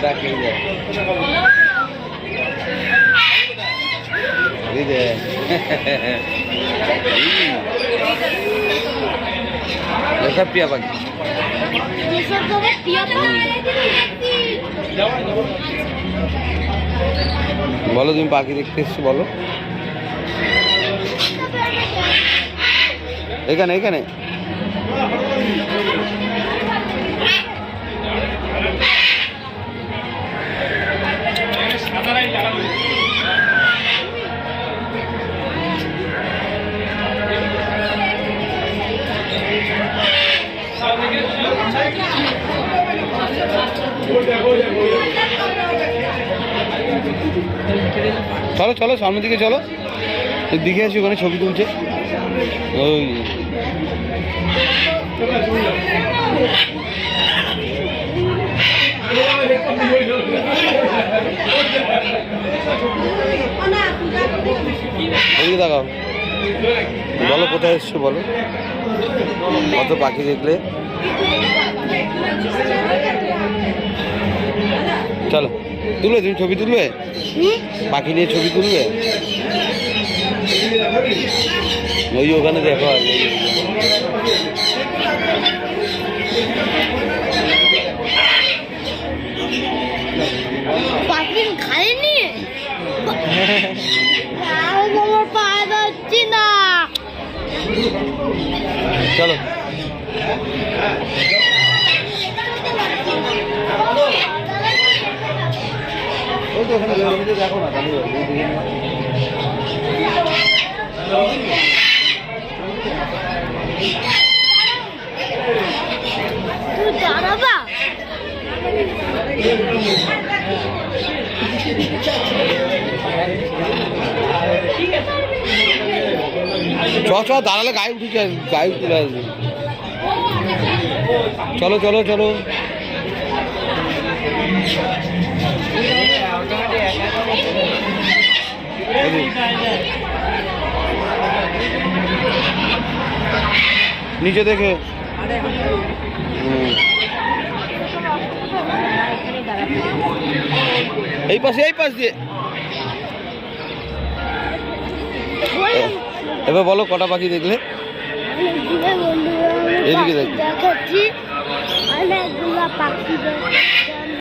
ডাকে সব টিয়া পাখি। বলো তুমি পাখি দেখতে এসছো বলো। এখানে এখানে চলো চলো সামনের দিকে চলো, দিকে আসি, ওখানে ছবি তুলছে। ওই দেখাও, বলো কোথায় এসছো বলো, কত পাখি দেখলে। চলো তুলবে, তুমি ছবি তুলবে, পাখি নিয়ে ছবি তুলবে। ওই ওখানে দেখো আগে পাখি খায়নি, পাওয়া যাচ্ছে না। চলো দেখো না দাঁড়াবা চ দাঁড়ালে গায়ে উঠেছে, গায়ে উঠে আসবে। চলো চলো চলো নিচে দেখে। এই পাশে এই পাশ দিয়ে। এবার বলো কটা পাখি দেখলে। এদিকে দেখাচ্ছি অনেকগুলা পাখি।